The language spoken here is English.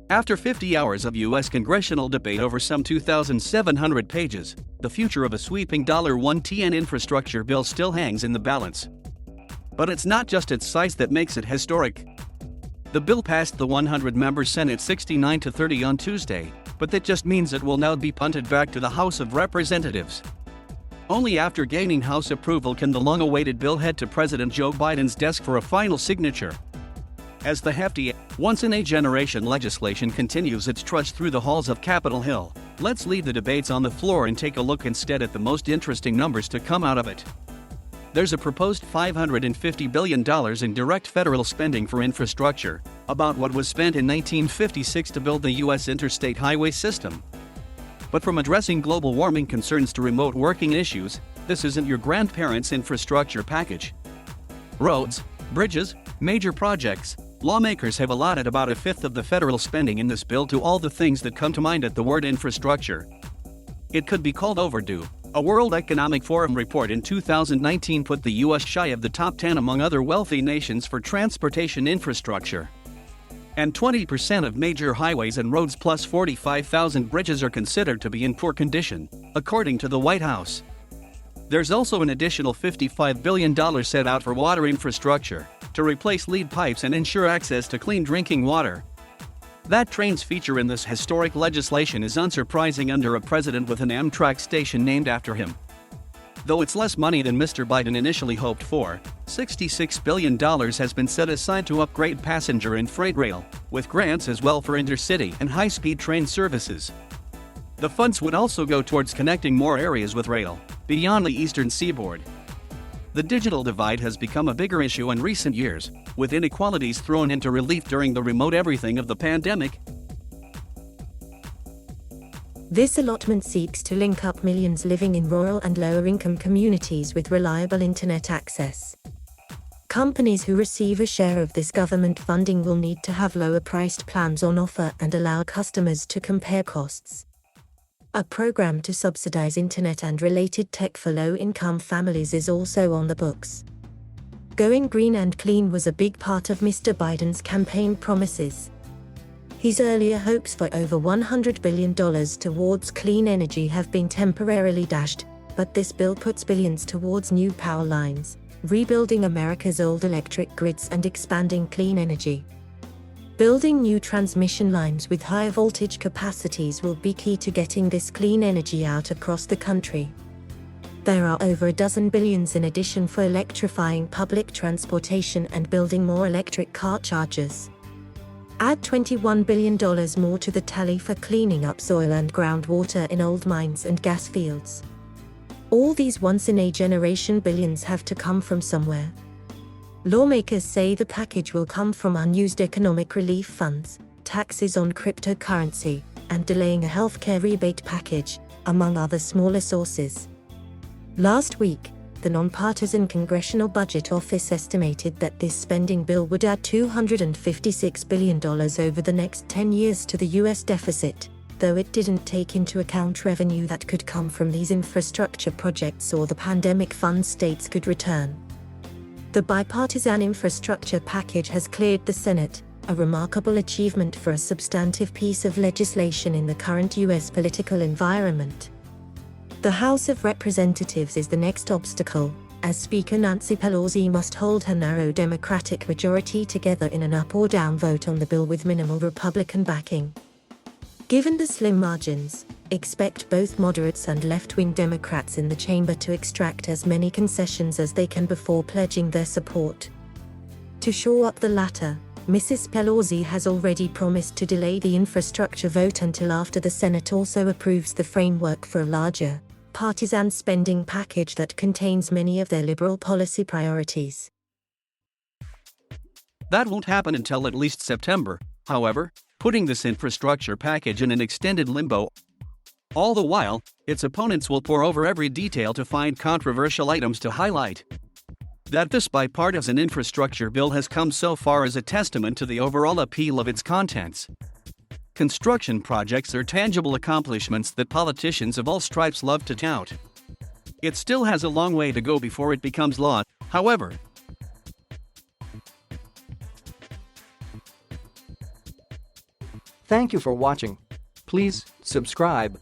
After 50 hours of U.S. congressional debate over some 2,700 pages, the future of a sweeping $1 trillion infrastructure bill still hangs in the balance. But it's not just its size that makes it historic. The bill passed the 100-member Senate 69-30 on Tuesday, but that just means it will now be punted back to the House of Representatives. Only after gaining House approval can the long-awaited bill head to President Joe Biden's desk for a final signature. As the hefty, once-in-a-generation legislation continues its trudge through the halls of Capitol Hill, let's leave the debates on the floor and take a look instead at the most interesting numbers to come out of it. There's a proposed $550 billion in direct federal spending for infrastructure, about what was spent in 1956 to build the U.S. interstate highway system. But from addressing global warming concerns to remote working issues, this isn't your grandparents' infrastructure package. Roads, bridges, major projects. Lawmakers have allotted about a fifth of the federal spending in this bill to all the things that come to mind at the word infrastructure. It could be called overdue. A World Economic Forum report in 2019 put the U.S. shy of the top 10 among other wealthy nations for transportation infrastructure. And 20% of major highways and roads plus 45,000 bridges are considered to be in poor condition, according to the White House. There's also an additional $55 billion set out for water infrastructure, to replace lead pipes and ensure access to clean drinking water. That train's feature in this historic legislation is unsurprising under a president with an Amtrak station named after him. Though it's less money than Mr. Biden initially hoped for, $66 billion has been set aside to upgrade passenger and freight rail, with grants as well for intercity and high-speed train services. The funds would also go towards connecting more areas with rail, beyond the eastern seaboard. The digital divide has become a bigger issue in recent years, with inequalities thrown into relief during the remote everything of the pandemic. This allotment seeks to link up millions living in rural and lower-income communities with reliable internet access. Companies who receive a share of this government funding will need to have lower-priced plans on offer and allow customers to compare costs. A program to subsidize internet and related tech for low-income families is also on the books. Going green and clean was a big part of Mr. Biden's campaign promises. His earlier hopes for over $100 billion towards clean energy have been temporarily dashed, but this bill puts billions towards new power lines, rebuilding America's old electric grids and expanding clean energy. Building new transmission lines with higher voltage capacities will be key to getting this clean energy out across the country. There are over a dozen billions in addition for electrifying public transportation and building more electric car chargers. Add $21 billion more to the tally for cleaning up soil and groundwater in old mines and gas fields. All these once-in-a-generation billions have to come from somewhere. Lawmakers say the package will come from unused economic relief funds, taxes on cryptocurrency, and delaying a healthcare rebate package, among other smaller sources. Last week, the nonpartisan Congressional Budget Office estimated that this spending bill would add $256 billion over the next 10 years to the U.S. deficit, though it didn't take into account revenue that could come from these infrastructure projects or the pandemic funds states could return. The bipartisan infrastructure package has cleared the Senate, a remarkable achievement for a substantive piece of legislation in the current U.S. political environment. The House of Representatives is the next obstacle, as Speaker Nancy Pelosi must hold her narrow Democratic majority together in an up or down vote on the bill with minimal Republican backing. Given the slim margins, expect both moderates and left-wing Democrats in the chamber to extract as many concessions as they can before pledging their support. To shore up the latter, Mrs. Pelosi has already promised to delay the infrastructure vote until after the Senate also approves the framework for a larger, partisan spending package that contains many of their liberal policy priorities. That won't happen until at least September, however, putting this infrastructure package in an extended limbo. All the while, its opponents will pore over every detail to find controversial items to highlight. That this bipartisan infrastructure bill has come so far is a testament to the overall appeal of its contents. Construction projects are tangible accomplishments that politicians of all stripes love to tout. It still has a long way to go before it becomes law, however. Thank you for watching. Please subscribe.